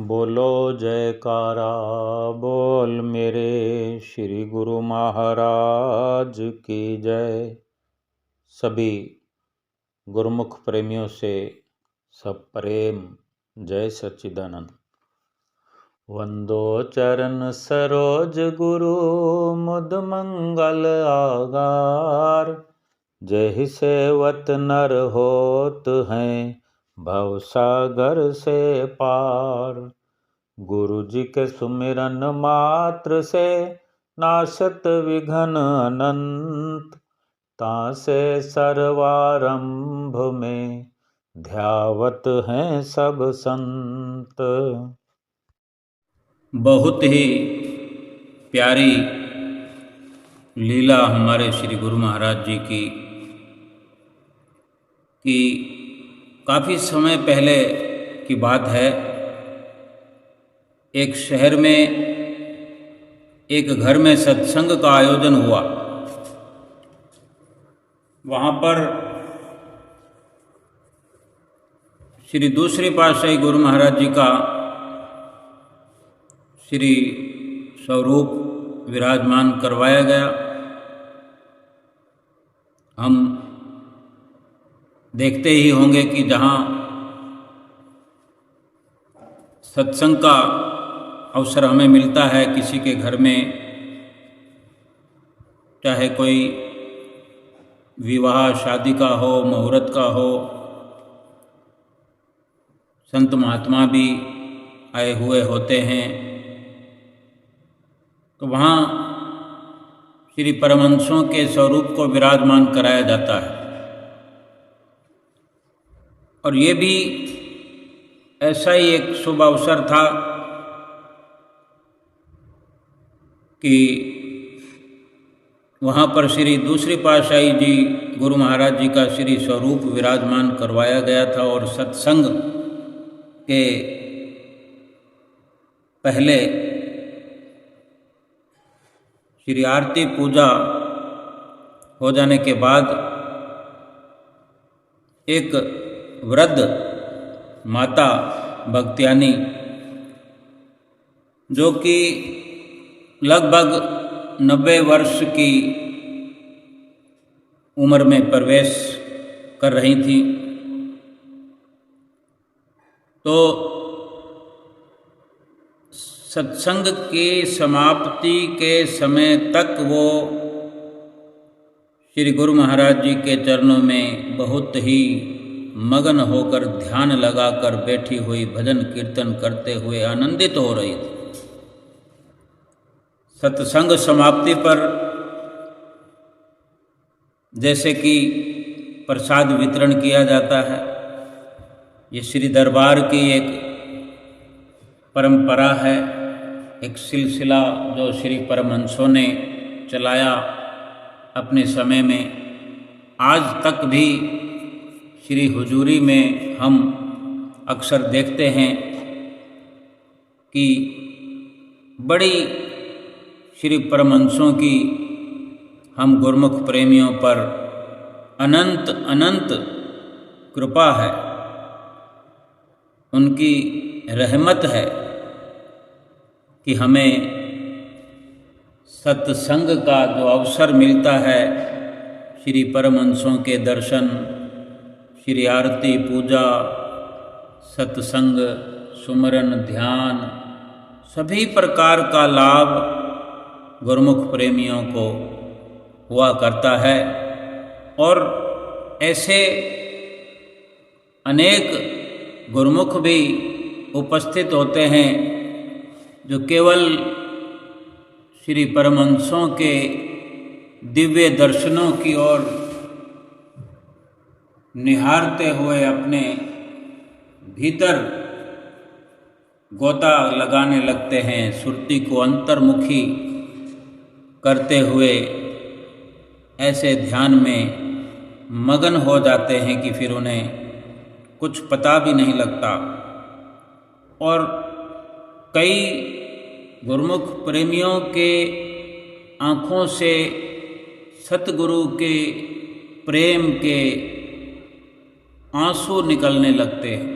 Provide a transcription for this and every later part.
बोलो जयकारा बोल मेरे श्री गुरु महाराज की जय। सभी गुरुमुख प्रेमियों से सब प्रेम जय सच्चिदानंद। वंदो चरण सरोज गुरु मुद मंगल आगार। जय सेवत नर होत हैं भव सागर से पार। गुरु जी के सुमिरन मात्र से नाशत विघ्न अनंत। तासे सर्वारंभ में ध्यावत हैं सब संत। बहुत ही प्यारी लीला हमारे श्री गुरु महाराज जी की कि काफ़ी समय पहले की बात है। एक शहर में एक घर में सत्संग का आयोजन हुआ। वहाँ पर श्री दूसरे पातशाही गुरु महाराज जी का श्री स्वरूप विराजमान करवाया गया। हम देखते ही होंगे कि जहाँ सत्संग का अवसर हमें मिलता है किसी के घर में, चाहे कोई विवाह शादी का हो, मुहूर्त का हो, संत महात्मा भी आए हुए होते हैं, तो वहाँ श्री परमहंसों के स्वरूप को विराजमान कराया जाता है। और ये भी ऐसा ही एक शुभ अवसर था कि वहाँ पर श्री दूसरी पातशाही जी गुरु महाराज जी का श्री स्वरूप विराजमान करवाया गया था। और सत्संग के पहले श्री आरती पूजा हो जाने के बाद एक वृद्ध माता भक्त्यानी, जो कि लगभग 90 वर्ष की उम्र में प्रवेश कर रही थी, तो सत्संग की समाप्ति के समय तक वो श्री गुरु महाराज जी के चरणों में बहुत ही मगन होकर ध्यान लगाकर बैठी हुई भजन कीर्तन करते हुए आनंदित हो रही थी। सत्संग समाप्ति पर जैसे कि प्रसाद वितरण किया जाता है, ये श्री दरबार की एक परंपरा है, एक सिलसिला जो श्री परमहंसों ने चलाया अपने समय में। आज तक भी श्री हुजूरी में हम अक्सर देखते हैं कि बड़ी श्री परमहंसों की हम गुरुमुख प्रेमियों पर अनंत अनंत कृपा है, उनकी रहमत है कि हमें सत्संग का जो अवसर मिलता है, श्री परमहंसों के दर्शन, श्री आरती पूजा, सत्संग, सुमरन, ध्यान, सभी प्रकार का लाभ गुरुमुख प्रेमियों को हुआ करता है। और ऐसे अनेक गुरुमुख भी उपस्थित होते हैं जो केवल श्री परमहंसों के दिव्य दर्शनों की ओर निहारते हुए अपने भीतर गोता लगाने लगते हैं, सुरती को अंतर्मुखी करते हुए ऐसे ध्यान में मगन हो जाते हैं कि फिर उन्हें कुछ पता भी नहीं लगता। और कई गुरुमुख प्रेमियों के आँखों से सतगुरु के प्रेम के आंसू निकलने लगते हैं।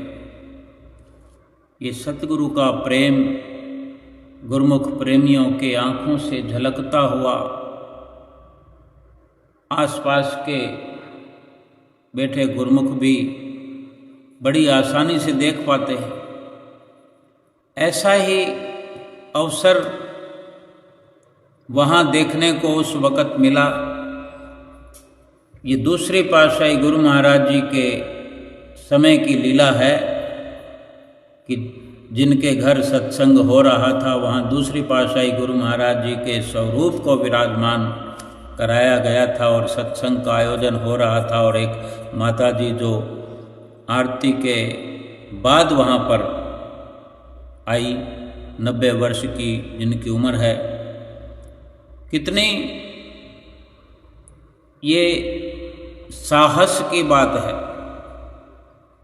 ये सतगुरु का प्रेम गुरुमुख प्रेमियों के आँखों से झलकता हुआ आसपास के बैठे गुरुमुख भी बड़ी आसानी से देख पाते हैं। ऐसा ही अवसर वहाँ देखने को उस वक़्त मिला। ये दूसरे पातशाही गुरु महाराज जी के समय की लीला है कि जिनके घर सत्संग हो रहा था वहाँ दूसरी पातशाही गुरु महाराज जी के स्वरूप को विराजमान कराया गया था और सत्संग का आयोजन हो रहा था। और एक माता जी जो आरती के बाद वहाँ पर आई, 90 वर्ष की जिनकी उम्र है। कितनी ये साहस की बात है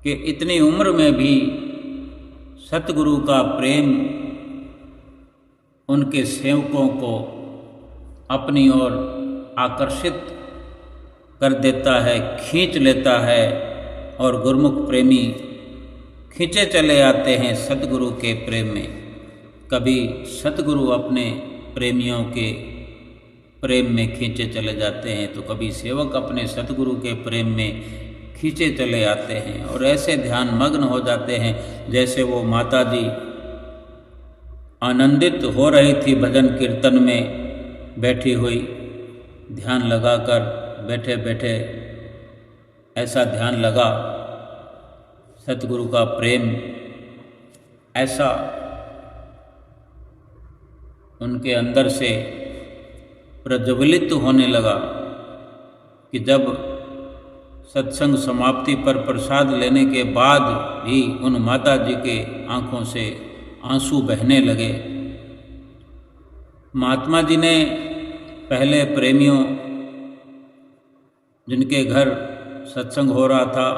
कि इतनी उम्र में भी सतगुरु का प्रेम उनके सेवकों को अपनी ओर आकर्षित कर देता है, खींच लेता है और गुरुमुख प्रेमी खींचे चले आते हैं सतगुरु के प्रेम में। कभी सतगुरु अपने प्रेमियों के प्रेम में खींचे चले जाते हैं तो कभी सेवक अपने सतगुरु के प्रेम में खींचे चले आते हैं और ऐसे ध्यान मग्न हो जाते हैं जैसे वो माता जी आनंदित हो रही थी भजन कीर्तन में बैठी हुई, ध्यान लगाकर बैठे बैठे ऐसा ध्यान लगा। सतगुरु का प्रेम ऐसा उनके अंदर से प्रज्वलित होने लगा कि जब सत्संग समाप्ति पर प्रसाद लेने के बाद भी उन माता जी के आँखों से आंसू बहने लगे। महात्मा जी ने पहले प्रेमियों जिनके घर सत्संग हो रहा था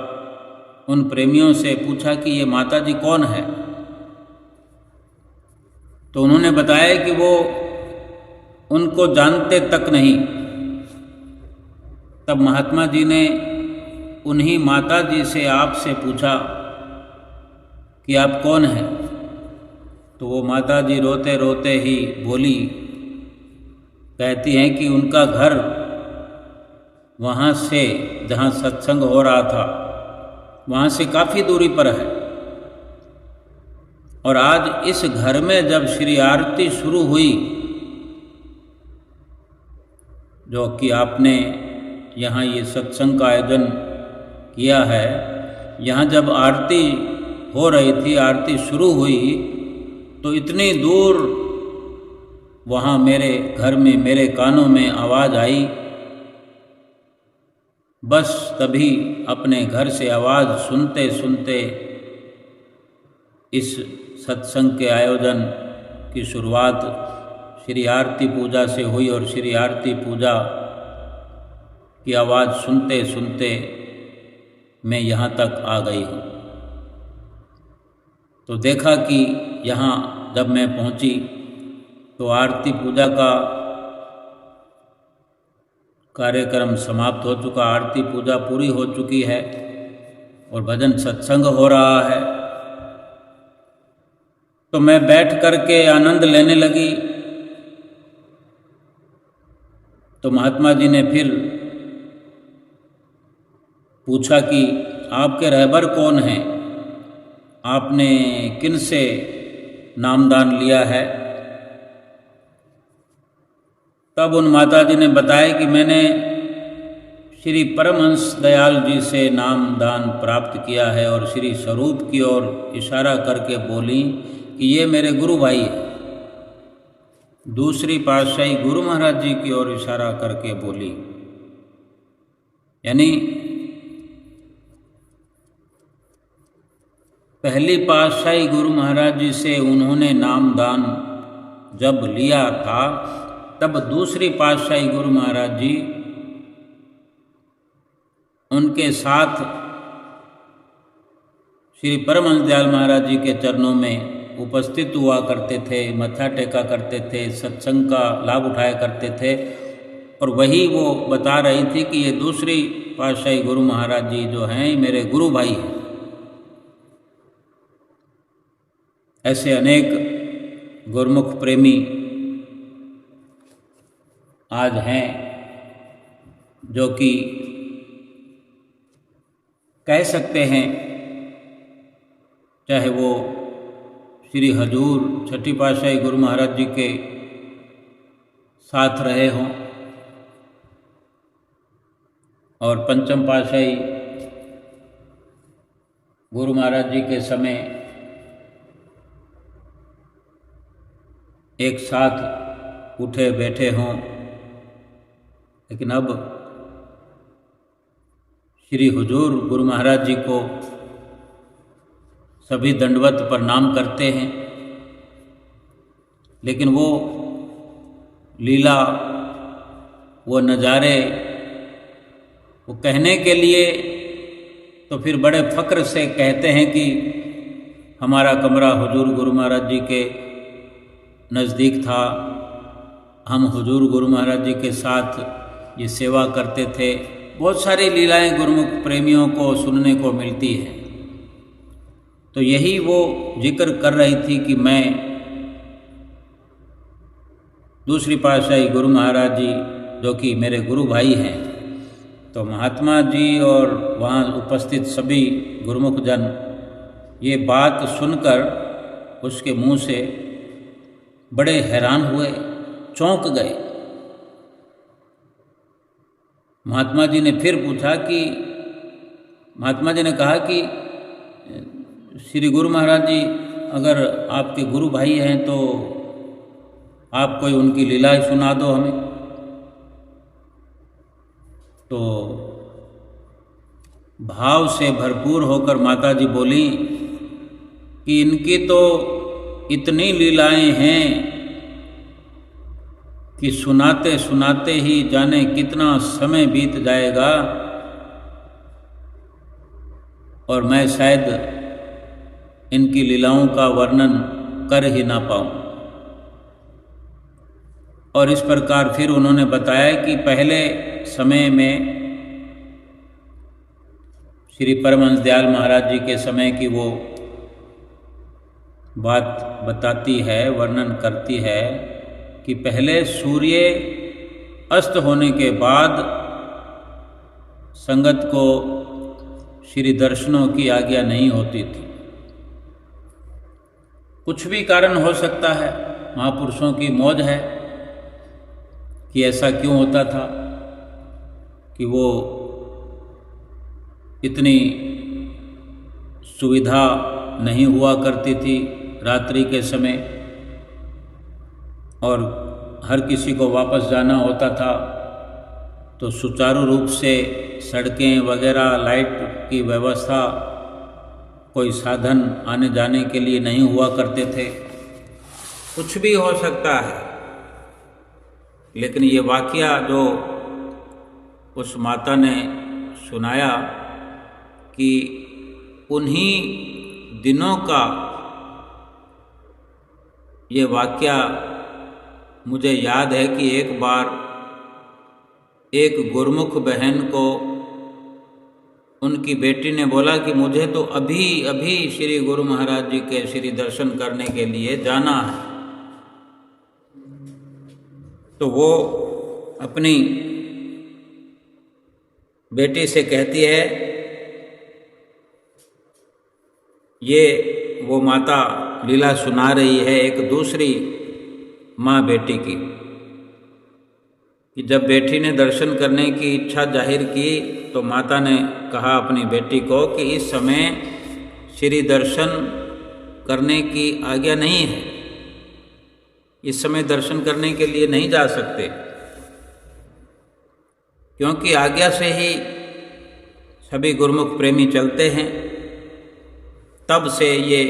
उन प्रेमियों से पूछा कि ये माता जी कौन है, तो उन्होंने बताया कि वो उनको जानते तक नहीं। तब महात्मा जी ने उन्हीं माता जी से आपसे पूछा कि आप कौन हैं, तो वो माता जी रोते रोते ही बोली, कहती हैं कि उनका घर वहाँ से जहाँ सत्संग हो रहा था वहाँ से काफ़ी दूरी पर है और आज इस घर में जब श्री आरती शुरू हुई, जो कि आपने यहाँ ये सत्संग का आयोजन किया है, यहाँ जब आरती हो रही थी, आरती शुरू हुई तो इतनी दूर वहाँ मेरे घर में मेरे कानों में आवाज़ आई। बस तभी अपने घर से आवाज़ सुनते सुनते इस सत्संग के आयोजन की शुरुआत श्री आरती पूजा से हुई और श्री आरती पूजा की आवाज़ सुनते सुनते मैं यहाँ तक आ गई हूँ। तो देखा कि यहाँ जब मैं पहुँची तो आरती पूजा का कार्यक्रम समाप्त हो चुका, आरती पूजा पूरी हो चुकी है और भजन सत्संग हो रहा है। तो मैं बैठ करके आनंद लेने लगी तो महात्मा जी ने फिर पूछा कि आपके रहबर कौन हैं, आपने किन से नामदान लिया है। तब उन माता जी ने बताया कि मैंने श्री परमहंस दयाल जी से नामदान प्राप्त किया है और श्री स्वरूप की ओर इशारा करके बोली कि ये मेरे गुरु भाई है। दूसरी पातशाही गुरु महाराज जी की ओर इशारा करके बोली, यानी पहली पातशाही गुरु महाराज जी से उन्होंने नामदान जब लिया था तब दूसरी पातशाही गुरु महाराज जी उनके साथ श्री परमहंस दयाल महाराज जी के चरणों में उपस्थित हुआ करते थे, मत्था टेका करते थे, सत्संग का लाभ उठाया करते थे। और वही वो बता रही थी कि ये दूसरी पातशाही गुरु महाराज जी जो हैं मेरे गुरु भाई हैं। ऐसे अनेक गुरुमुख प्रेमी आज हैं जो कि कह सकते हैं, चाहे वो श्री हजूर छठी पातशाही गुरु महाराज जी के साथ रहे हों और पंचम पातशाही गुरु महाराज जी के समय एक साथ उठे बैठे हों, लेकिन अब श्री हुजूर गुरु महाराज जी को सभी दंडवत प्रणाम करते हैं, लेकिन वो लीला, वो नज़ारे, वो कहने के लिए तो फिर बड़े फ़क्र से कहते हैं कि हमारा कमरा हुजूर गुरु महाराज जी के नज़दीक था, हम हुजूर गुरु महाराज जी के साथ ये सेवा करते थे। बहुत सारी लीलाएं गुरुमुख प्रेमियों को सुनने को मिलती हैं। तो यही वो जिक्र कर रही थी कि मैं दूसरी पातशाही गुरु महाराज जी जो कि मेरे गुरु भाई हैं, तो महात्मा जी और वहाँ उपस्थित सभी गुरुमुख जन ये बात सुनकर उसके मुंह से बड़े हैरान हुए, चौंक गए। महात्मा जी ने फिर पूछा कि महात्मा जी ने कहा कि श्री गुरु महाराज जी अगर आपके गुरु भाई हैं तो आप कोई उनकी लीला ही सुना दो हमें। तो भाव से भरपूर होकर माता जी बोली कि इनकी तो इतनी लीलाएं हैं कि सुनाते सुनाते ही जाने कितना समय बीत जाएगा और मैं शायद इनकी लीलाओं का वर्णन कर ही ना पाऊं। और इस प्रकार फिर उन्होंने बताया कि पहले समय में श्री परमहंस दयाल महाराज जी के समय की वो बात बताती है, वर्णन करती है कि पहले सूर्य अस्त होने के बाद संगत को श्री दर्शनों की आज्ञा नहीं होती थी। कुछ भी कारण हो सकता है, महापुरुषों की मौज है कि ऐसा क्यों होता था कि वो इतनी सुविधा नहीं हुआ करती थी रात्रि के समय और हर किसी को वापस जाना होता था तो सुचारू रूप से सड़कें वगैरह, लाइट की व्यवस्था, कोई साधन आने जाने के लिए नहीं हुआ करते थे। कुछ भी हो सकता है, लेकिन ये वाकया जो उस माता ने सुनाया कि उन्हीं दिनों का ये वाकया मुझे याद है कि एक बार एक गुरुमुख बहन को उनकी बेटी ने बोला कि मुझे तो अभी अभी श्री गुरु महाराज जी के श्री दर्शन करने के लिए जाना है। तो वो अपनी बेटी से कहती है, ये वो माता लीला सुना रही है एक दूसरी माँ बेटी की, कि जब बेटी ने दर्शन करने की इच्छा जाहिर की तो माता ने कहा अपनी बेटी को कि इस समय श्री दर्शन करने की आज्ञा नहीं है, इस समय दर्शन करने के लिए नहीं जा सकते, क्योंकि आज्ञा से ही सभी गुरुमुख प्रेमी चलते हैं। तब से ये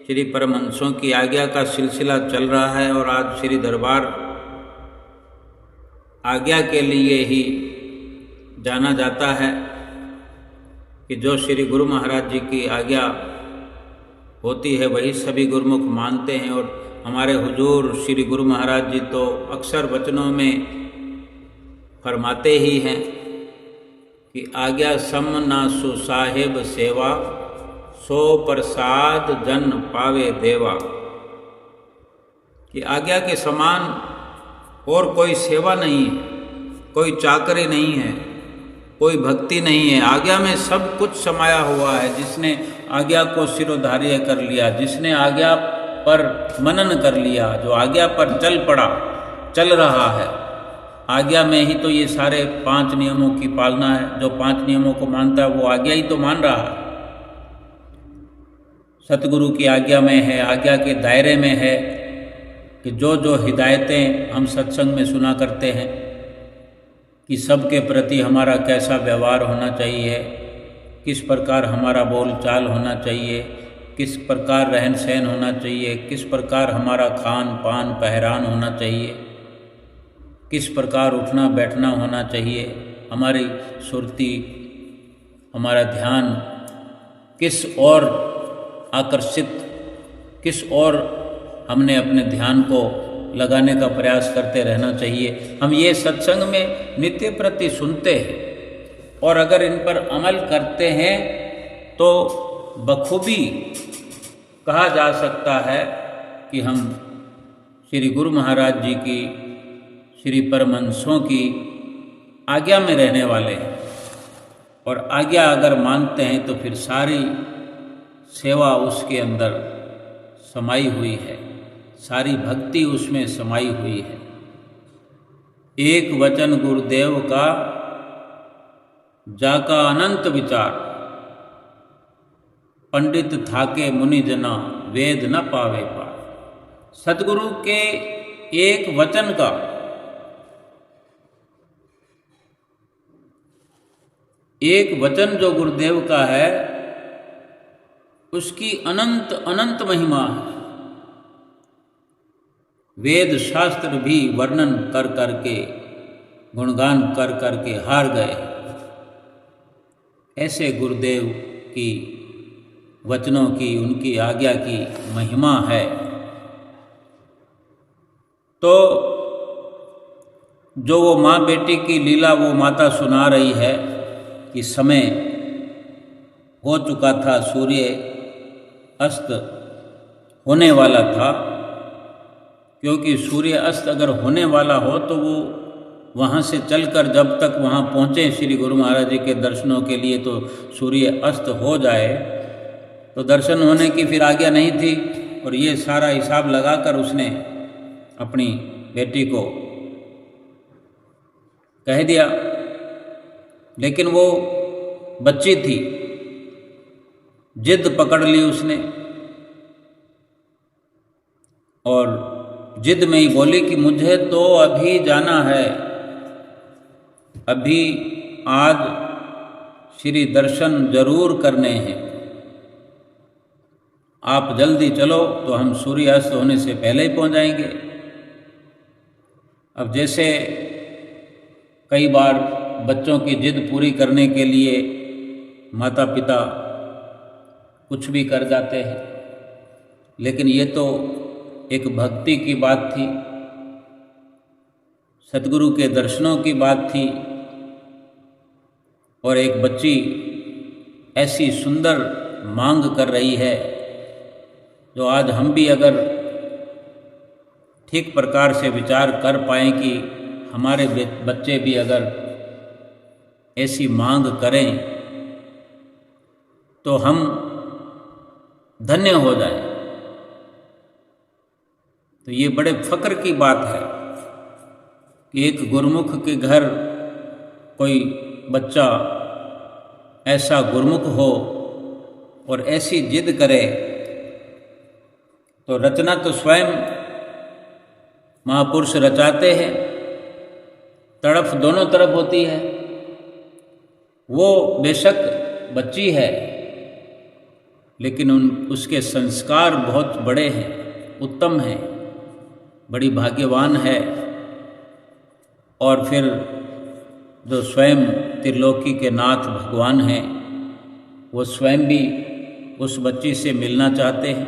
श्री परमहंसों की आज्ञा का सिलसिला चल रहा है और आज श्री दरबार आज्ञा के लिए ही जाना जाता है कि जो श्री गुरु महाराज जी की आज्ञा होती है वही सभी गुरुमुख मानते हैं। और हमारे हुजूर श्री गुरु महाराज जी तो अक्सर वचनों में फरमाते ही हैं कि आज्ञा सम ना सु साहेब सेवा, सो प्रसाद जन पावे देवा, कि आज्ञा के समान और कोई सेवा नहीं है, कोई चाकरी नहीं है, कोई भक्ति नहीं है। आज्ञा में सब कुछ समाया हुआ है। जिसने आज्ञा को शिरोधार्य कर लिया, जिसने आज्ञा पर मनन कर लिया, जो आज्ञा पर चल पड़ा, चल रहा है, आज्ञा में ही तो ये सारे 5 नियमों की पालना है। जो 5 नियमों को मानता है वो आज्ञा ही तो मान रहा है। सतगुरु की आज्ञा में है, आज्ञा के दायरे में है कि जो जो हिदायतें हम सत्संग में सुना करते हैं कि सबके प्रति हमारा कैसा व्यवहार होना चाहिए, किस प्रकार हमारा बोल चाल होना चाहिए, किस प्रकार रहन सहन होना चाहिए, किस प्रकार हमारा खान पान पहरान होना चाहिए, किस प्रकार उठना बैठना होना चाहिए, हमारी सुरती, हमारा ध्यान किस ओर आकर्षित, किस ओर हमने अपने ध्यान को लगाने का प्रयास करते रहना चाहिए। हम ये सत्संग में नित्य प्रति सुनते हैं और अगर इन पर अमल करते हैं तो बखूबी कहा जा सकता है कि हम श्री गुरु महाराज जी की, श्री परमहंसों की आज्ञा में रहने वाले हैं। और आज्ञा अगर मानते हैं तो फिर सारी सेवा उसके अंदर समाई हुई है, सारी भक्ति उसमें समाई हुई है। एक वचन गुरुदेव का जाका अनंत विचार, पंडित थाके मुनि जना वेद न पावे पार। सतगुरु के एक वचन का, एक वचन जो गुरुदेव का है उसकी अनंत अनंत महिमा है। वेद शास्त्र भी वर्णन कर करके, गुणगान कर करके हार गए। ऐसे गुरुदेव की वचनों की, उनकी आज्ञा की महिमा है। तो जो वो माँ बेटी की लीला वो माता सुना रही है कि समय हो चुका था, सूर्य अस्त होने वाला था। क्योंकि सूर्य अस्त अगर होने वाला हो तो वो वहाँ से चलकर जब तक वहाँ पहुँचे श्री गुरु महाराज जी के दर्शनों के लिए तो सूर्य अस्त हो जाए, तो दर्शन होने की फिर आज्ञा नहीं थी। और ये सारा हिसाब लगाकर उसने अपनी बेटी को कह दिया। लेकिन वो बच्ची थी, जिद पकड़ ली उसने और जिद में ही बोली कि मुझे तो अभी जाना है, अभी आज श्री दर्शन जरूर करने हैं, आप जल्दी चलो तो हम सूर्यास्त होने से पहले ही पहुंच जाएंगे। अब जैसे कई बार बच्चों की जिद पूरी करने के लिए माता पिता कुछ भी कर जाते हैं, लेकिन ये तो एक भक्ति की बात थी, सतगुरु के दर्शनों की बात थी। और एक बच्ची ऐसी सुंदर मांग कर रही है जो आज हम भी अगर ठीक प्रकार से विचार कर पाएँ कि हमारे बच्चे भी अगर ऐसी मांग करें तो हम धन्य हो जाएं। तो ये बड़े फक्र की बात है कि एक गुरुमुख के घर कोई बच्चा ऐसा गुरुमुख हो और ऐसी जिद करे। तो रचना तो स्वयं महापुरुष रचाते हैं, तड़फ दोनों तरफ होती है। वो बेशक बच्ची है लेकिन उसके संस्कार बहुत बड़े हैं, उत्तम हैं, बड़ी भाग्यवान है। और फिर जो स्वयं त्रिलोकी के नाथ भगवान हैं वो स्वयं भी उस बच्ची से मिलना चाहते हैं।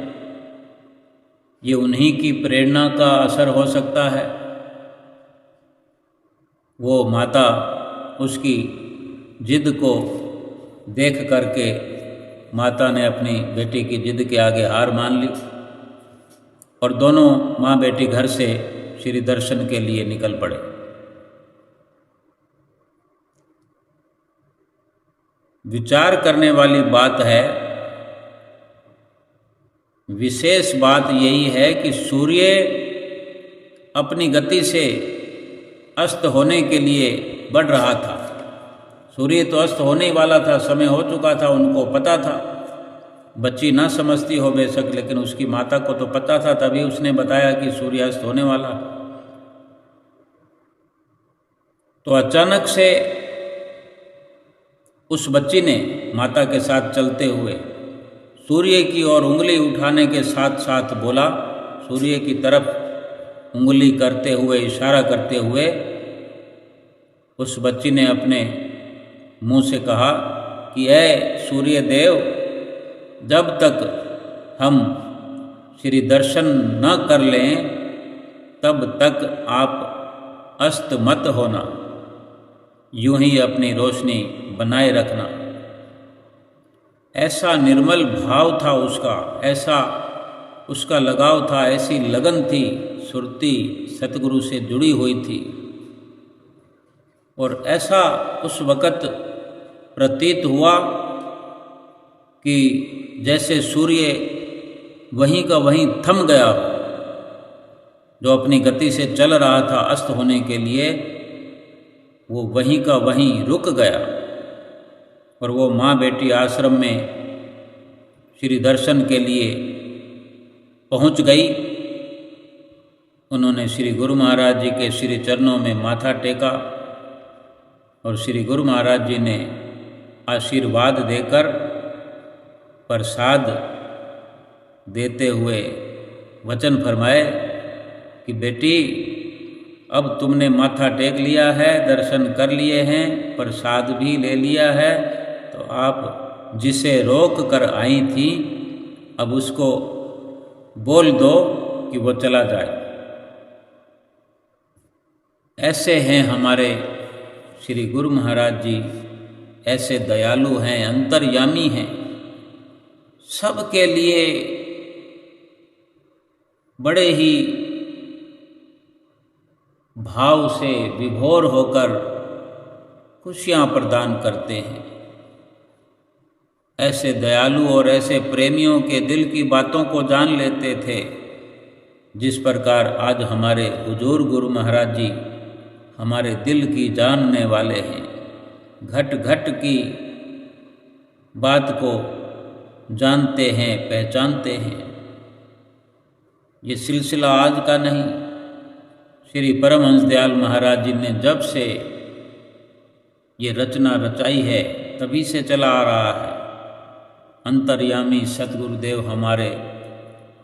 ये उन्हीं की प्रेरणा का असर हो सकता है। वो माता उसकी जिद को देख करके माता ने अपनी बेटी की जिद के आगे हार मान ली और दोनों माँ बेटी घर से श्री दर्शन के लिए निकल पड़े। विचार करने वाली बात है, विशेष बात यही है कि सूर्य अपनी गति से अस्त होने के लिए बढ़ रहा था। सूर्य तो अस्त होने ही वाला था, समय हो चुका था, उनको पता था। बच्ची ना समझती हो बेशक, लेकिन उसकी माता को तो पता था, तभी उसने बताया कि सूर्य अस्त होने वाला। तो अचानक से उस बच्ची ने माता के साथ चलते हुए सूर्य की ओर उंगली उठाने के साथ साथ बोला, सूर्य की तरफ उंगली करते हुए, इशारा करते हुए उस बच्ची ने अपने मुंह से कहा कि ऐ सूर्य देव, जब तक हम श्री दर्शन न कर लें तब तक आप अस्त मत होना, यूं ही अपनी रोशनी बनाए रखना। ऐसा निर्मल भाव था उसका, ऐसा उसका लगाव था, ऐसी लगन थी, सुरती सतगुरु से जुड़ी हुई थी। और ऐसा उस वक़्त प्रतीत हुआ कि जैसे सूर्य वहीं का वहीं थम गया, जो अपनी गति से चल रहा था अस्त होने के लिए, वो वहीं का वहीं रुक गया और वो माँ बेटी आश्रम में श्री दर्शन के लिए पहुँच गई। उन्होंने श्री गुरु महाराज जी के श्री चरणों में माथा टेका और श्री गुरु महाराज जी ने आशीर्वाद देकर प्रसाद देते हुए वचन फरमाए कि बेटी, अब तुमने माथा टेक लिया है, दर्शन कर लिए हैं, प्रसाद भी ले लिया है, तो आप जिसे रोक कर आई थी अब उसको बोल दो कि वो चला जाए। ऐसे हैं हमारे श्री गुरु महाराज जी, ऐसे दयालु हैं, अंतर्यामी हैं, सबके लिए बड़े ही भाव से विभोर होकर खुशियाँ प्रदान करते हैं। ऐसे दयालु और ऐसे प्रेमियों के दिल की बातों को जान लेते थे, जिस प्रकार आज हमारे हुजूर गुरु महाराज जी हमारे दिल की जानने वाले हैं। घट घट की बात को जानते हैं, पहचानते हैं। ये सिलसिला आज का नहीं, श्री परमहंस दयाल महाराज जी ने जब से ये रचना रचाई है तभी से चला आ रहा है। अंतर्यामी सतगुरुदेव हमारे,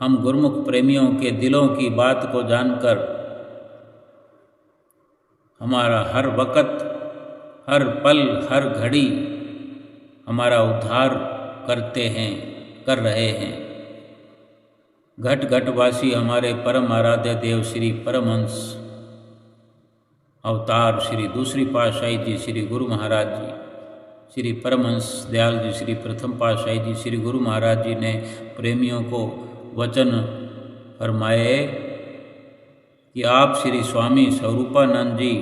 हम गुरुमुख प्रेमियों के दिलों की बात को जानकर हमारा हर वक़्त, हर पल, हर घड़ी हमारा उद्धार करते हैं, कर रहे हैं। घट घटवासी हमारे परम आराध्य देव श्री परमहंस अवतार श्री दूसरी पातशाही जी श्री गुरु महाराज जी, श्री परमहंस दयाल जी श्री प्रथम पातशाही जी श्री गुरु महाराज जी ने प्रेमियों को वचन फरमाए कि आप श्री स्वामी स्वरूपानंद जी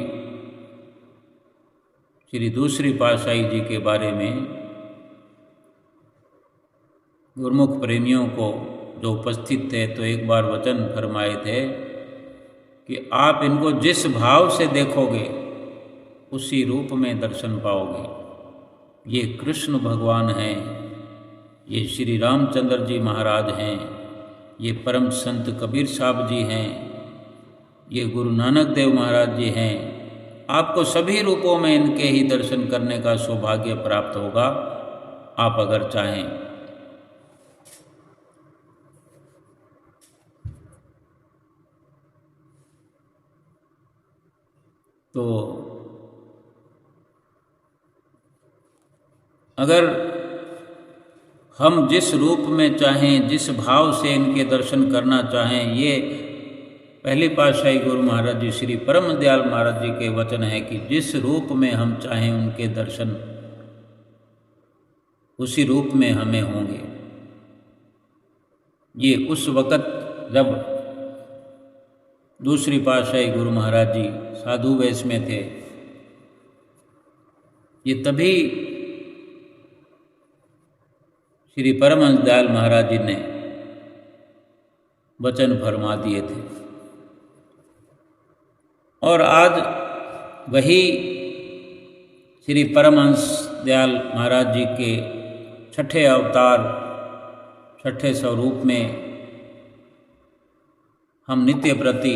श्री दूसरी पातशाही जी के बारे में गुरुमुख प्रेमियों को जो उपस्थित थे तो एक बार वचन फरमाए थे कि आप इनको जिस भाव से देखोगे उसी रूप में दर्शन पाओगे। ये कृष्ण भगवान हैं, ये श्री रामचंद्र जी महाराज हैं, ये परम संत कबीर साहब जी हैं, ये गुरु नानक देव महाराज जी हैं। आपको सभी रूपों में इनके ही दर्शन करने का सौभाग्य प्राप्त होगा, आप अगर चाहें। तो अगर हम जिस रूप में चाहें, जिस भाव से इनके दर्शन करना चाहें, ये पहली पातशाही गुरु महाराज जी श्री परम दयाल महाराज जी के वचन है कि जिस रूप में हम चाहें उनके दर्शन उसी रूप में हमें होंगे। ये उस वक़्त जब दूसरी पातशाही गुरु महाराज जी साधु वेश में थे, ये तभी श्री परमहंस दयाल महाराज जी ने वचन फरमा दिए थे। और आज वही श्री परमहंस दयाल महाराज जी के छठे अवतार, छठे स्वरूप में हम नित्य प्रति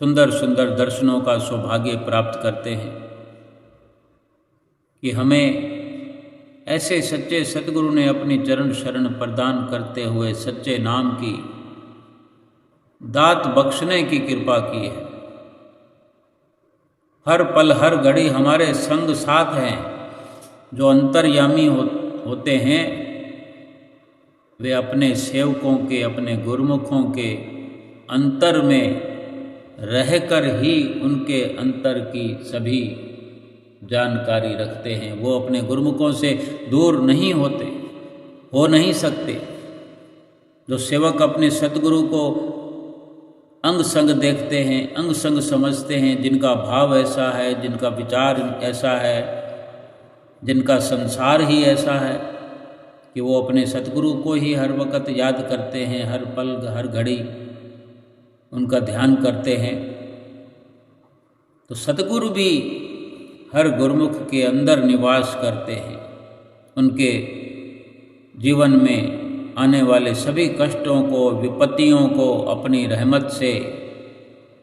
सुंदर सुंदर दर्शनों का सौभाग्य प्राप्त करते हैं कि हमें ऐसे सच्चे सतगुरु ने अपनी चरण शरण प्रदान करते हुए सच्चे नाम की दात बख्शने की कृपा की है। हर पल हर घड़ी हमारे संग साथ हैं। जो अंतर्यामी होते हैं वे अपने सेवकों के, अपने गुरुमुखों के अंतर में रहकर ही उनके अंतर की सभी जानकारी रखते हैं। वो अपने गुरुमुखों से दूर नहीं होते, हो नहीं सकते। जो सेवक अपने सतगुरु को अंग संग देखते हैं, अंग संग समझते हैं, जिनका भाव ऐसा है, जिनका विचार ऐसा है, जिनका संसार ही ऐसा है कि वो अपने सतगुरु को ही हर वक्त याद करते हैं, हर पल हर घड़ी उनका ध्यान करते हैं, तो सतगुरु भी हर गुरुमुख के अंदर निवास करते हैं। उनके जीवन में आने वाले सभी कष्टों को, विपत्तियों को अपनी रहमत से,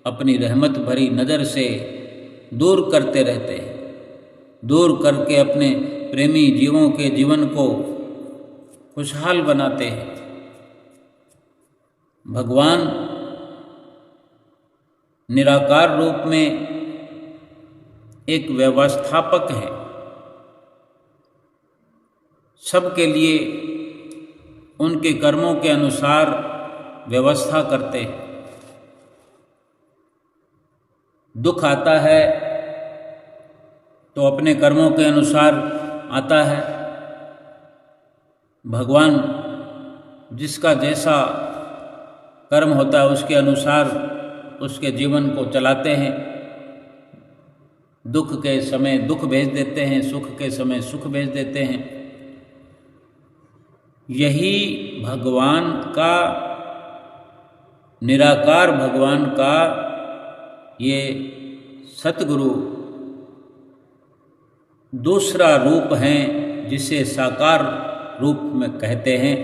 अपनी रहमत भरी नज़र से दूर करते रहते हैं। दूर करके अपने प्रेमी जीवों के जीवन को खुशहाल बनाते हैं। भगवान निराकार रूप में एक व्यवस्थापक है, सबके लिए उनके कर्मों के अनुसार व्यवस्था करते हैं। दुख आता है तो अपने कर्मों के अनुसार आता है। भगवान जिसका जैसा कर्म होता है उसके अनुसार उसके जीवन को चलाते हैं। दुख के समय दुख भेज देते हैं, सुख के समय सुख भेज देते हैं। यही भगवान का, निराकार भगवान का ये सतगुरु दूसरा रूप है, जिसे साकार रूप में कहते हैं।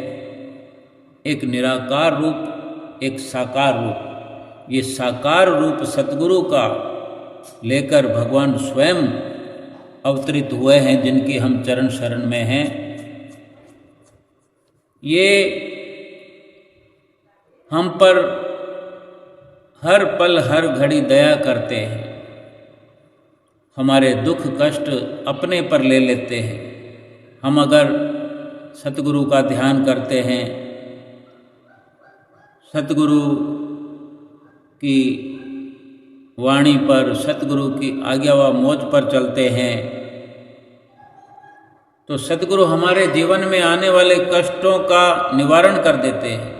एक निराकार रूप, एक साकार रूप। ये साकार रूप सतगुरु का लेकर भगवान स्वयं अवतरित हुए हैं, जिनकी हम चरण शरण में हैं। ये हम पर हर पल हर घड़ी दया करते हैं। हमारे दुख कष्ट अपने पर ले लेते हैं। हम अगर सतगुरु का ध्यान करते हैं, सतगुरु की वाणी पर, सतगुरु की आज्ञा व मौज पर चलते हैं, तो सतगुरु हमारे जीवन में आने वाले कष्टों का निवारण कर देते हैं।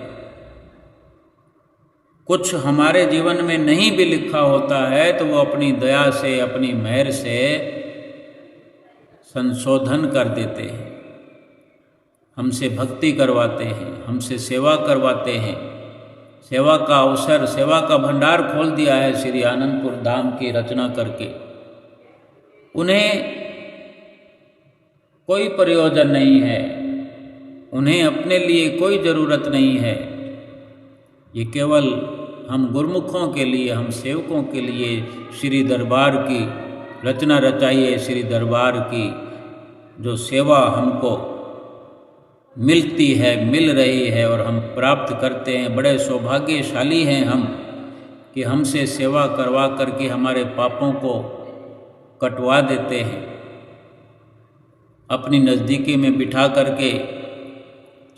कुछ हमारे जीवन में नहीं भी लिखा होता है तो वो अपनी दया से, अपनी मेहर से संशोधन कर देते हैं। हमसे भक्ति करवाते हैं, हमसे सेवा करवाते हैं। सेवा का अवसर, सेवा का भंडार खोल दिया है श्री आनंदपुर धाम की रचना करके। उन्हें कोई प्रयोजन नहीं है, उन्हें अपने लिए कोई ज़रूरत नहीं है। ये केवल हम गुरुमुखों के लिए, हम सेवकों के लिए श्री दरबार की रचना रचाई है। श्री दरबार की जो सेवा हमको मिलती है, मिल रही है और हम प्राप्त करते हैं। बड़े सौभाग्यशाली हैं हम कि हमसे सेवा करवा करके हमारे पापों को कटवा देते हैं। अपनी नज़दीकी में बिठा करके,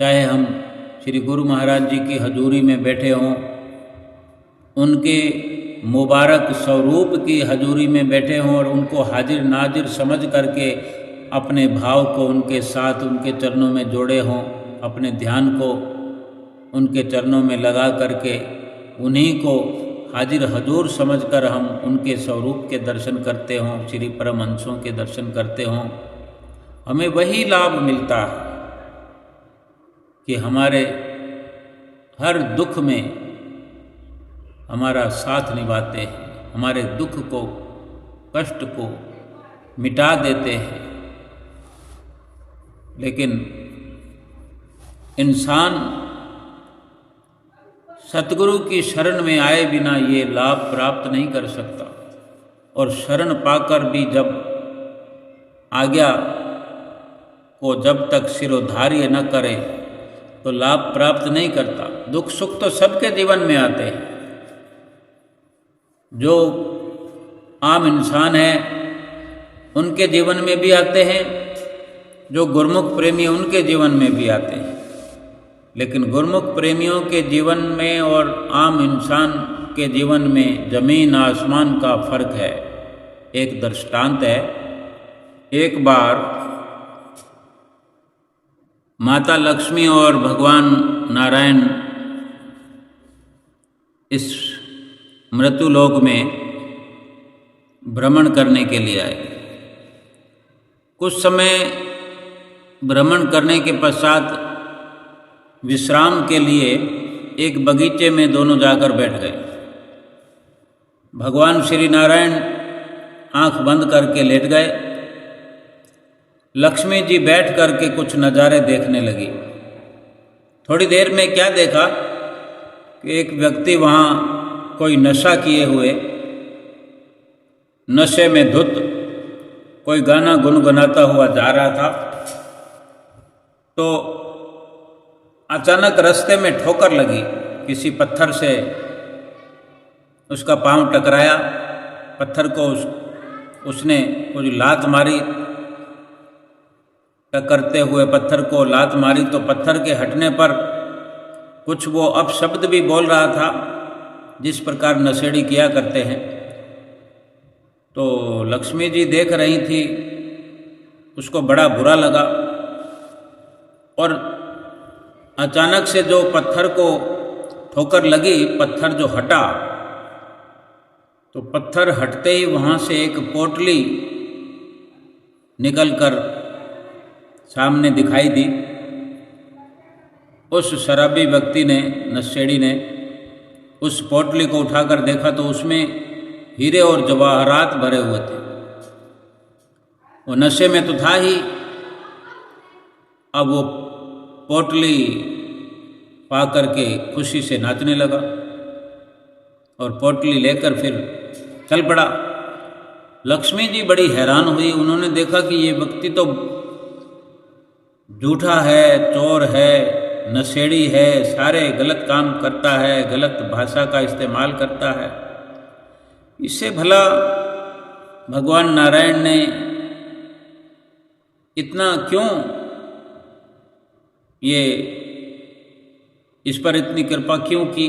चाहे हम श्री गुरु महाराज जी की हजूरी में बैठे हों, उनके मुबारक स्वरूप की हजूरी में बैठे हों और उनको हाजिर नाजिर समझ करके अपने भाव को उनके साथ उनके चरणों में जोड़े हों, अपने ध्यान को उनके चरणों में लगा करके उन्हीं को हाजिर हजूर समझकर हम उनके स्वरूप के दर्शन करते हों, श्री परमहंसों के दर्शन करते हों, हमें वही लाभ मिलता है कि हमारे हर दुख में हमारा साथ निभाते हैं, हमारे दुख को, कष्ट को मिटा देते हैं। लेकिन इंसान सतगुरु की शरण में आए बिना ये लाभ प्राप्त नहीं कर सकता, और शरण पाकर भी जब आज्ञा को जब तक सिरोधार्य न करे तो लाभ प्राप्त नहीं करता। दुख सुख तो सबके जीवन में आते हैं, जो आम इंसान है उनके जीवन में भी आते हैं, जो गुरुमुख प्रेमी उनके जीवन में भी आते हैं। लेकिन गुरुमुख प्रेमियों के जीवन में और आम इंसान के जीवन में जमीन आसमान का फर्क है। एक दृष्टांत है, एक बार माता लक्ष्मी और भगवान नारायण इस मृत्युलोक में भ्रमण करने के लिए आए। कुछ समय भ्रमण करने के पश्चात विश्राम के लिए एक बगीचे में दोनों जाकर बैठ गए। भगवान श्री नारायण आंख बंद करके लेट गए। लक्ष्मी जी बैठ करके कुछ नज़ारे देखने लगी। थोड़ी देर में क्या देखा कि एक व्यक्ति वहाँ कोई नशा किए हुए, नशे में धुत कोई गाना गुनगुनाता हुआ जा रहा था। तो अचानक रास्ते में ठोकर लगी, किसी पत्थर से उसका पांव टकराया। पत्थर को उसने कुछ लात मारी, टकरते हुए पत्थर को लात मारी तो पत्थर के हटने पर कुछ वो अपशब्द भी बोल रहा था, जिस प्रकार नशेड़ी किया करते हैं। तो लक्ष्मी जी देख रही थी, उसको बड़ा बुरा लगा और अचानक से जो पत्थर को ठोकर लगी, पत्थर जो हटा, तो पत्थर हटते ही वहाँ से एक पोटली निकलकर सामने दिखाई दी। उस शराबी व्यक्ति ने, नशेड़ी ने, उस पोटली को उठाकर देखा तो उसमें हीरे और जवाहरात भरे हुए थे। वो नशे में तो था ही, अब वो पोटली पा करके खुशी से नाचने लगा और पोटली लेकर फिर चल पड़ा। लक्ष्मी जी बड़ी हैरान हुई। उन्होंने देखा कि ये व्यक्ति तो झूठा है, चोर है, नशेड़ी है, सारे गलत काम करता है, गलत भाषा का इस्तेमाल करता है। इससे भला भगवान नारायण ने इतना क्यों ये इस पर इतनी कृपा क्यों की,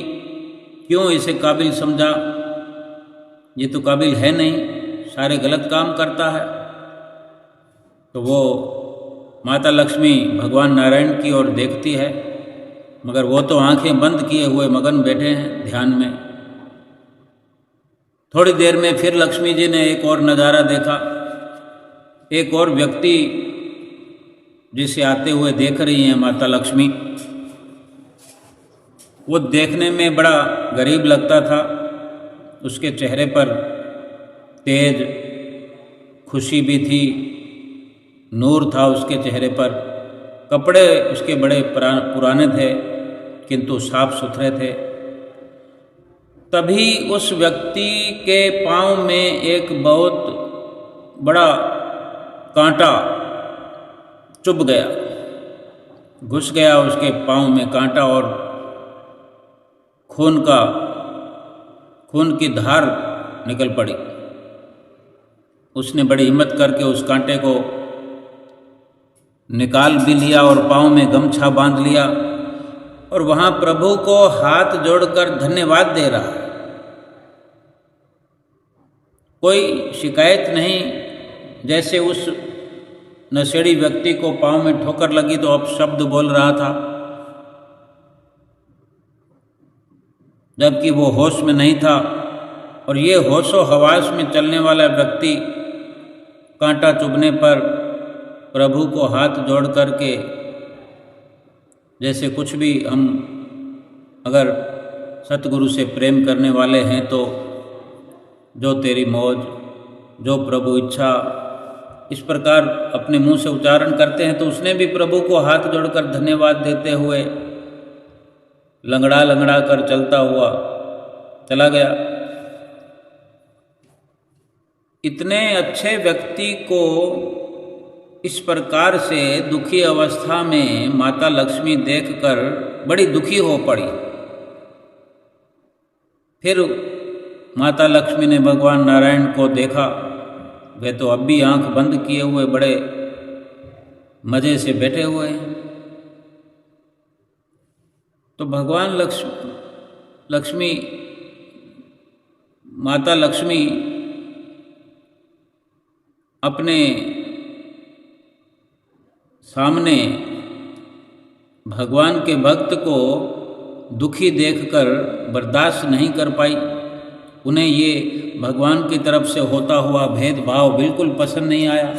क्यों इसे काबिल समझा? ये तो काबिल है नहीं, सारे गलत काम करता है। तो वो माता लक्ष्मी भगवान नारायण की ओर देखती है, मगर वो तो आंखें बंद किए हुए मगन बैठे हैं ध्यान में। थोड़ी देर में फिर लक्ष्मी जी ने एक और नज़ारा देखा। एक और व्यक्ति जिसे आते हुए देख रही हैं माता लक्ष्मी, वो देखने में बड़ा गरीब लगता था। उसके चेहरे पर तेज खुशी भी थी, नूर था उसके चेहरे पर। कपड़े उसके बड़े पुराने थे किंतु साफ सुथरे थे। तभी उस व्यक्ति के पांव में एक बहुत बड़ा कांटा चुभ गया, घुस गया उसके पांव में कांटा और खून की धार निकल पड़ी। उसने बड़ी हिम्मत करके उस कांटे को निकाल भी लिया और पांव में गमछा बांध लिया और वहां प्रभु को हाथ जोड़कर धन्यवाद दे रहा है। कोई शिकायत नहीं, जैसे उस नशेड़ी व्यक्ति को पाँव में ठोकर लगी तो अपशब्द बोल रहा था, जबकि वो होश में नहीं था। और ये होशो हवास में चलने वाला व्यक्ति कांटा चुभने पर प्रभु को हाथ जोड़ करके, जैसे कुछ भी हम अगर सतगुरु से प्रेम करने वाले हैं तो जो तेरी मौज, जो प्रभु इच्छा, इस प्रकार अपने मुंह से उच्चारण करते हैं, तो उसने भी प्रभु को हाथ जोड़कर धन्यवाद देते हुए लंगड़ा लंगड़ा कर चलता हुआ चला गया। इतने अच्छे व्यक्ति को इस प्रकार से दुखी अवस्था में माता लक्ष्मी देखकर बड़ी दुखी हो पड़ी। फिर माता लक्ष्मी ने भगवान नारायण को देखा, वे तो अब भी आंख बंद किए हुए बड़े मजे से बैठे हुए हैं। तो भगवान लक्ष्मी माता लक्ष्मी अपने सामने भगवान के भक्त को दुखी देखकर बर्दाश्त नहीं कर पाई। उन्हें ये भगवान की तरफ से होता हुआ भेदभाव बिल्कुल पसंद नहीं आया।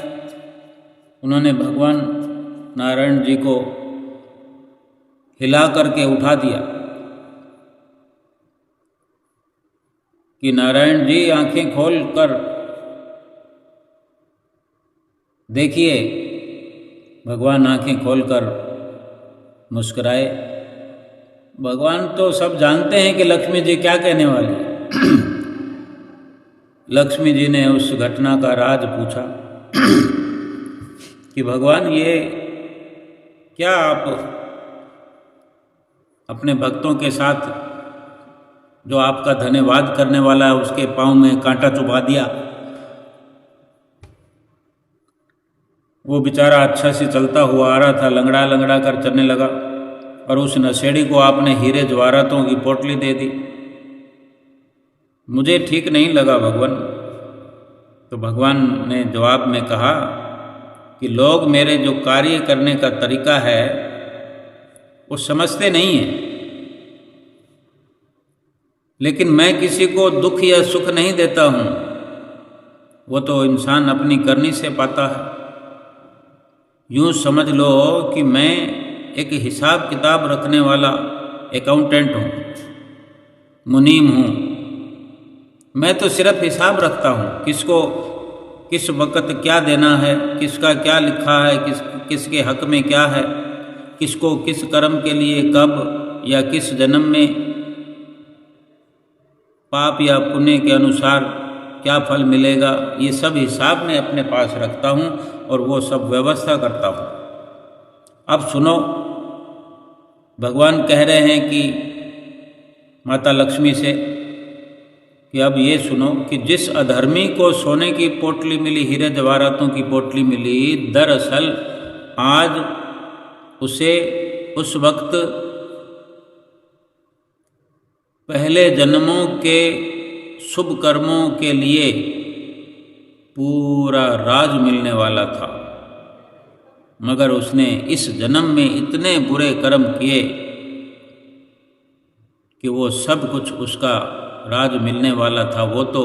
उन्होंने भगवान नारायण जी को हिला करके उठा दिया कि नारायण जी आंखें खोल कर देखिए। भगवान आंखें खोलकर मुस्कुराए। भगवान तो सब जानते हैं कि लक्ष्मी जी क्या कहने वाली है। लक्ष्मी जी ने उस घटना का राज पूछा कि भगवान ये क्या आप अपने भक्तों के साथ जो आपका धन्यवाद करने वाला है उसके पाँव में कांटा चुभा दिया। वो बेचारा अच्छा से चलता हुआ आ रहा था, लंगड़ा लंगड़ा कर चलने लगा, और उस नशेड़ी को आपने हीरे जवाहरातों की पोटली दे दी। मुझे ठीक नहीं लगा भगवान। तो भगवान ने जवाब में कहा कि लोग मेरे जो कार्य करने का तरीका है वो समझते नहीं हैं, लेकिन मैं किसी को दुख या सुख नहीं देता हूँ, वो तो इंसान अपनी करनी से पाता है। यूँ समझ लो कि मैं एक हिसाब किताब रखने वाला अकाउंटेंट हूँ, मुनीम हूँ। मैं तो सिर्फ हिसाब रखता हूँ, किसको किस वक़्त क्या देना है, किसका क्या लिखा है, किसके हक में क्या है, किसको किस कर्म के लिए कब या किस जन्म में पाप या पुण्य के अनुसार क्या फल मिलेगा, ये सब हिसाब मैं अपने पास रखता हूँ और वो सब व्यवस्था करता हूँ। अब सुनो, भगवान कह रहे हैं कि माता लक्ष्मी से कि अब ये सुनो कि जिस अधर्मी को सोने की पोटली मिली, हीरे जवाहरातों की पोटली मिली, दरअसल आज उसे उस वक्त पहले जन्मों के शुभ कर्मों के लिए पूरा राज मिलने वाला था, मगर उसने इस जन्म में इतने बुरे कर्म किए कि वो सब कुछ उसका राज मिलने वाला था वो तो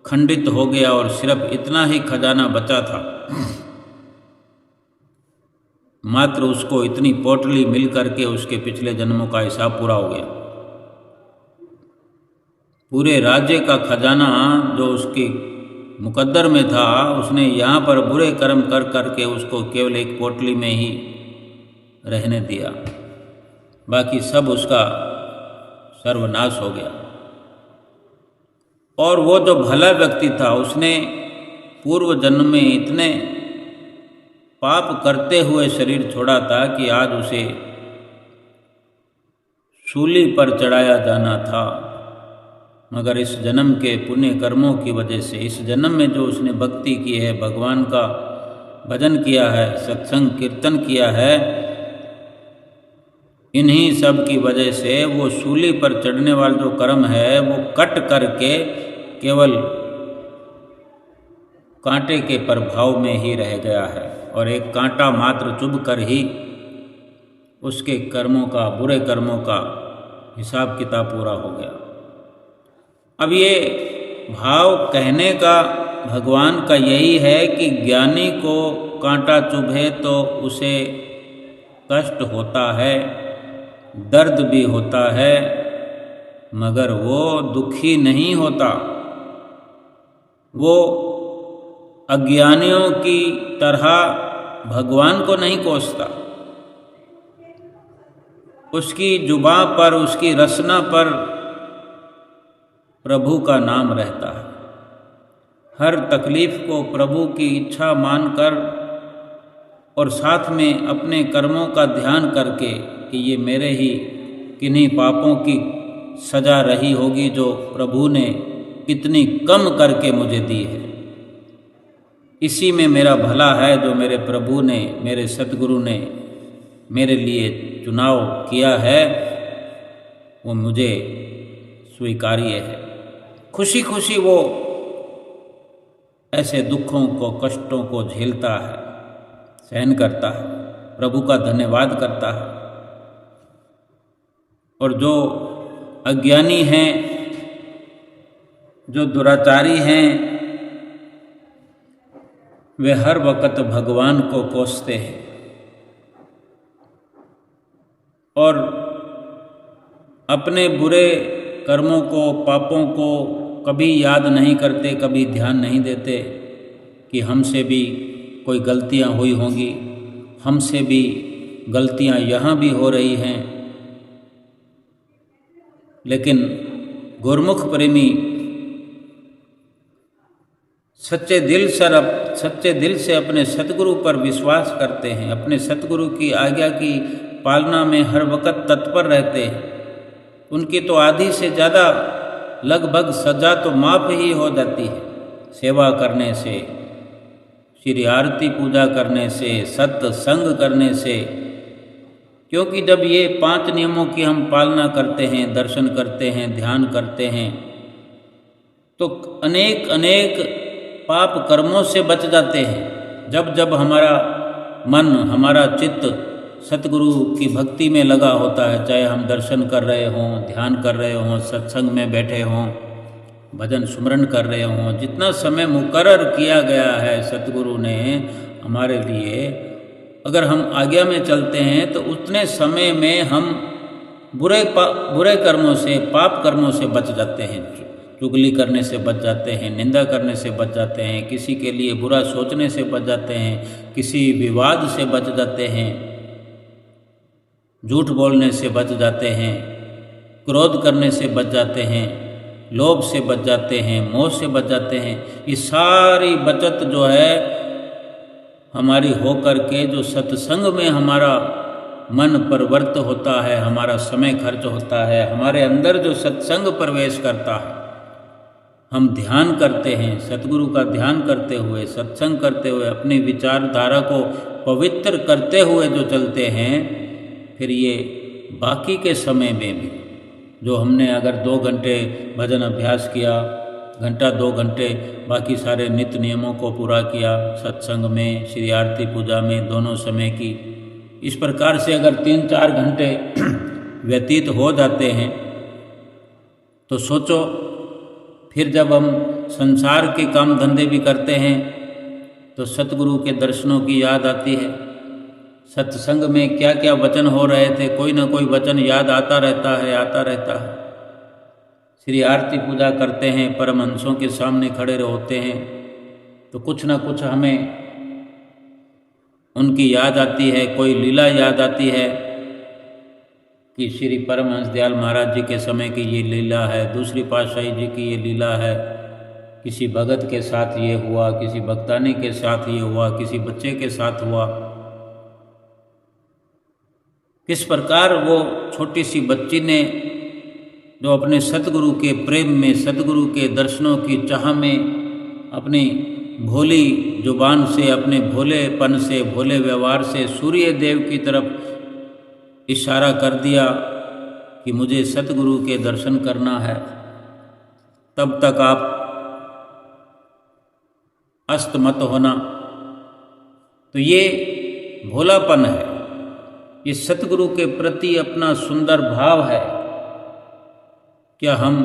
खंडित हो गया और सिर्फ इतना ही खजाना बचा था। मात्र उसको इतनी पोटली मिल करके उसके पिछले जन्मों का हिसाब पूरा हो गया। पूरे राज्य का खजाना जो उसकी मुकद्दर में था, उसने यहाँ पर बुरे कर्म कर करके उसको केवल एक पोटली में ही रहने दिया, बाकी सब उसका सर्वनाश हो गया। और वो जो भला व्यक्ति था, उसने पूर्व जन्म में इतने पाप करते हुए शरीर छोड़ा था कि आज उसे सूली पर चढ़ाया जाना था, मगर इस जन्म के पुण्य कर्मों की वजह से, इस जन्म में जो उसने भक्ति की है, भगवान का भजन किया है, सत्संग कीर्तन किया है, इन्हीं सब की वजह से वो सूली पर चढ़ने वाला जो कर्म है वो कट करके केवल कांटे के प्रभाव में ही रह गया है और एक कांटा मात्र चुभ कर ही उसके कर्मों का, बुरे कर्मों का हिसाब किताब पूरा हो गया। अब ये भाव कहने का भगवान का यही है कि ज्ञानी को कांटा चुभे तो उसे कष्ट होता है, दर्द भी होता है, मगर वो दुखी नहीं होता। वो अज्ञानियों की तरह भगवान को नहीं कोसता। उसकी जुबां पर, उसकी रसना पर प्रभु का नाम रहता है। हर तकलीफ को प्रभु की इच्छा मानकर और साथ में अपने कर्मों का ध्यान करके कि ये मेरे ही किन्हीं पापों की सजा रही होगी जो प्रभु ने कितनी कम करके मुझे दी है। इसी में मेरा भला है जो मेरे प्रभु ने, मेरे सतगुरु ने मेरे लिए चुनाव किया है, वो मुझे स्वीकार्य है। खुशी खुशी वो ऐसे दुखों को, कष्टों को झेलता है, सहन करता है, प्रभु का धन्यवाद करता है। और जो अज्ञानी हैं, जो दुराचारी हैं, वे हर वक्त भगवान को कोसते हैं और अपने बुरे कर्मों को, पापों को कभी याद नहीं करते, कभी ध्यान नहीं देते कि हमसे भी कोई गलतियां हुई होंगी, हमसे भी गलतियां यहाँ भी हो रही हैं। लेकिन गुरमुख प्रेमी सच्चे दिल से अपने सतगुरु पर विश्वास करते हैं, अपने सतगुरु की आज्ञा की पालना में हर वक्त तत्पर रहते हैं। उनकी तो आधी से ज़्यादा लगभग सजा तो माफ़ ही हो जाती है, सेवा करने से, श्री आरती पूजा करने से, सत्संग करने से। क्योंकि जब ये 5 नियमों की हम पालना करते हैं, दर्शन करते हैं, ध्यान करते हैं, तो अनेक अनेक पाप कर्मों से बच जाते हैं। जब जब हमारा मन, हमारा चित्त सतगुरु की भक्ति में लगा होता है, चाहे हम दर्शन कर रहे हों, ध्यान कर रहे हों, सत्संग में बैठे हों, भजन सुमरन कर रहे हों, जितना समय मुकर्रर किया गया है सतगुरु ने हमारे लिए, अगर हम आज्ञा में चलते हैं तो उतने समय में हम बुरे कर्मों से, पाप कर्मों से बच जाते हैं। चुगली करने से बच जाते हैं, निंदा करने से बच जाते हैं, किसी के लिए बुरा सोचने से बच जाते हैं, किसी विवाद से बच जाते हैं, झूठ बोलने से बच जाते हैं, क्रोध करने से बच जाते हैं, लोभ से बच जाते हैं, मोह से बच जाते हैं। ये सारी बचत जो है हमारी हो करके जो सत्संग में हमारा मन प्रवृत्त होता है, हमारा समय खर्च होता है, हमारे अंदर जो सत्संग प्रवेश करता है, हम ध्यान करते हैं, सतगुरु का ध्यान करते हुए, सत्संग करते हुए, अपनी विचारधारा को पवित्र करते हुए जो चलते हैं, फिर ये बाकी के समय में भी जो हमने अगर 2 घंटे भजन अभ्यास किया, घंटा 2 घंटे बाकी सारे नित्य नियमों को पूरा किया, सत्संग में, श्री आरती पूजा में, दोनों समय की, इस प्रकार से अगर 3-4 घंटे व्यतीत हो जाते हैं तो सोचो, फिर जब हम संसार के काम धंधे भी करते हैं तो सतगुरु के दर्शनों की याद आती है। सत्संग में क्या क्या वचन हो रहे थे, कोई ना कोई वचन याद आता रहता है। श्री आरती पूजा करते हैं, परमहंसों के सामने खड़े होते हैं तो कुछ ना कुछ हमें उनकी याद आती है, कोई लीला याद आती है कि श्री परमहंस दयाल महाराज जी के समय की ये लीला है, दूसरी पातशाही जी की ये लीला है, किसी भगत के साथ ये हुआ, किसी भक्तानी के साथ ये हुआ, किसी बच्चे के साथ हुआ। किस प्रकार वो छोटी सी बच्ची ने जो अपने सतगुरु के प्रेम में, सतगुरु के दर्शनों की चाह में अपनी भोली जुबान से, अपने भोलेपन से, भोले व्यवहार से सूर्य देव की तरफ इशारा कर दिया कि मुझे सतगुरु के दर्शन करना है। तब तक आप अस्त मत होना, तो ये भोलापन है, ये सतगुरु के प्रति अपना सुंदर भाव है। क्या हम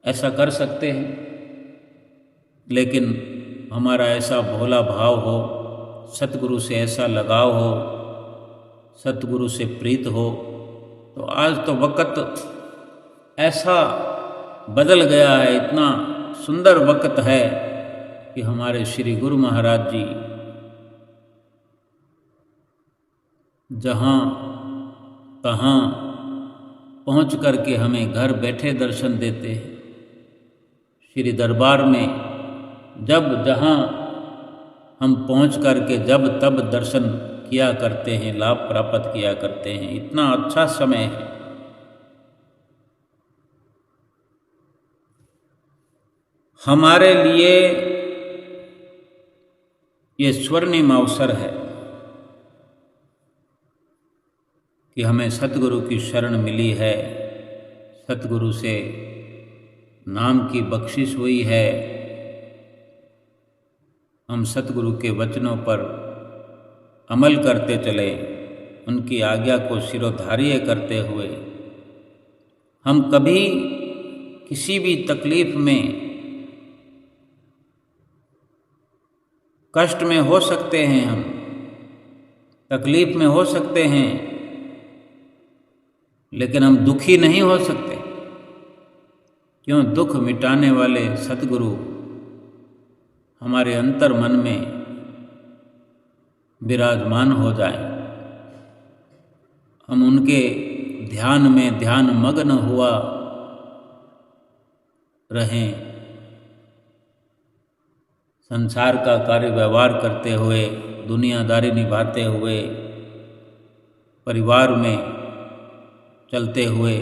ऐसा कर सकते हैं? लेकिन हमारा ऐसा भोला भाव हो, सतगुरु से ऐसा लगाव हो, सतगुरु से प्रीत हो, तो आज तो वक़्त ऐसा बदल गया है, इतना सुंदर वक़्त है कि हमारे श्री गुरु महाराज जी जहाँ तहाँ पहुँच करके हमें घर बैठे दर्शन देते हैं। श्री दरबार में जब जहाँ हम पहुँच करके जब तब दर्शन किया करते हैं, लाभ प्राप्त किया करते हैं। इतना अच्छा समय है। हमारे लिए ये स्वर्णिम अवसर है कि हमें सतगुरु की शरण मिली है, सतगुरु से नाम की बख्शिश हुई है। हम सतगुरु के वचनों पर अमल करते चले, उनकी आज्ञा को शिरोधार्य करते हुए हम कभी किसी भी तकलीफ में, कष्ट में हो सकते हैं, हम तकलीफ में हो सकते हैं, लेकिन हम दुखी नहीं हो सकते। क्यों? दुख मिटाने वाले सतगुरु हमारे अंतर मन में विराजमान हो जाए, हम उनके ध्यान में ध्यान मग्न हुआ रहें, संसार का कार्य व्यवहार करते हुए, दुनियादारी निभाते हुए, परिवार में चलते हुए,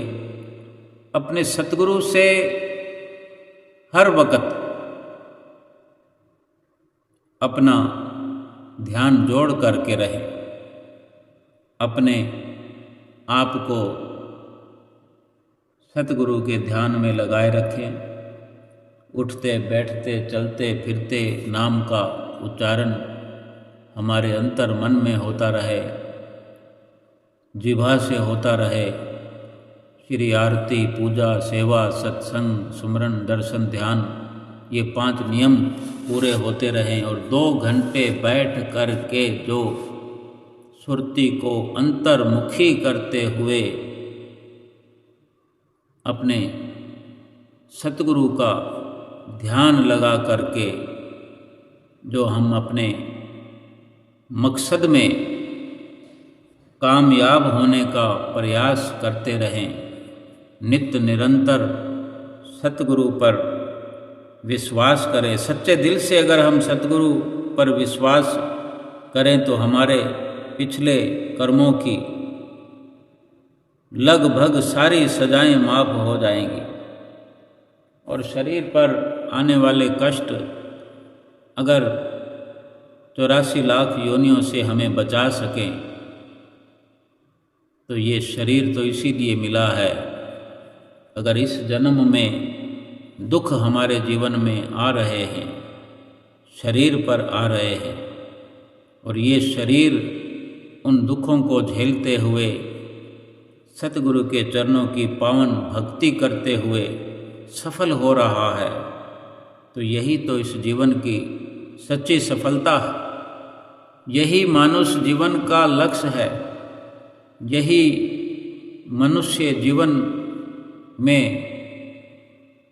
अपने सतगुरु से हर वक्त अपना ध्यान जोड़ करके रहे, अपने आप को सतगुरु के ध्यान में लगाए रखें। उठते बैठते चलते फिरते नाम का उच्चारण हमारे अंतर मन में होता रहे, जिह्वा से होता रहे। श्री आरती, पूजा, सेवा, सत्संग, सुमरन, दर्शन, ध्यान, ये 5 नियम पूरे होते रहें और 2 घंटे बैठ कर के जो सुरती को अंतर्मुखी करते हुए अपने सतगुरु का ध्यान लगा करके जो हम अपने मकसद में कामयाब होने का प्रयास करते रहें, नित्य निरंतर सतगुरु पर विश्वास करें। सच्चे दिल से अगर हम सतगुरु पर विश्वास करें तो हमारे पिछले कर्मों की लगभग सारी सजाएं माफ हो जाएंगी और शरीर पर आने वाले कष्ट अगर 84 लाख योनियों से हमें बचा सकें तो ये शरीर तो इसीलिए मिला है। अगर इस जन्म में दुख हमारे जीवन में आ रहे हैं, शरीर पर आ रहे हैं, और ये शरीर उन दुखों को झेलते हुए सतगुरु के चरणों की पावन भक्ति करते हुए सफल हो रहा है, तो यही तो इस जीवन की सच्ची सफलता है। यही मानुष जीवन का लक्ष्य है। यही मनुष्य जीवन में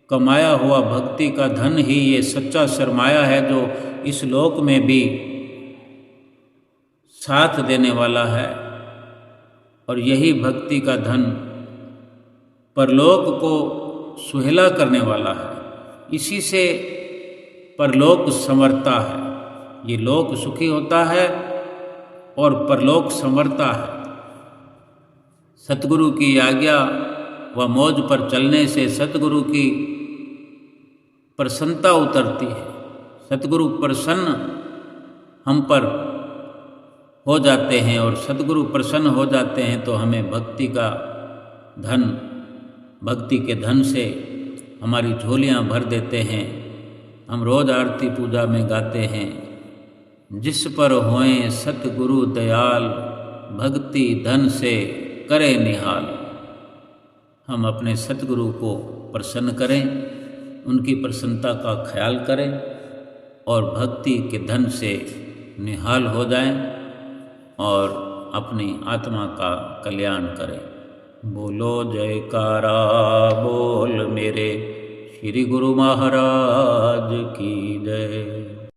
कमाया हुआ भक्ति का धन ही ये सच्चा सरमाया है जो इस लोक में भी साथ देने वाला है, और यही भक्ति का धन परलोक को सुहेला करने वाला है। इसी से परलोक संवरता है। ये लोक सुखी होता है और परलोक संवरता है। सतगुरु की आज्ञा व मौज पर चलने से सतगुरु की प्रसन्नता उतरती है। सतगुरु प्रसन्न हम पर हो जाते हैं और सतगुरु प्रसन्न हो जाते हैं तो हमें भक्ति का धन, भक्ति के धन से हमारी झोलियां भर देते हैं, हम रोज आरती पूजा में गाते हैं, जिस पर होएं सतगुरु दयाल, भक्ति धन से करे निहाल। हम अपने सतगुरु को प्रसन्न करें, उनकी प्रसन्नता का ख्याल करें और भक्ति के धन से निहाल हो जाएं और अपनी आत्मा का कल्याण करें। बोलो जयकारा बोल मेरे श्री गुरु महाराज की जय।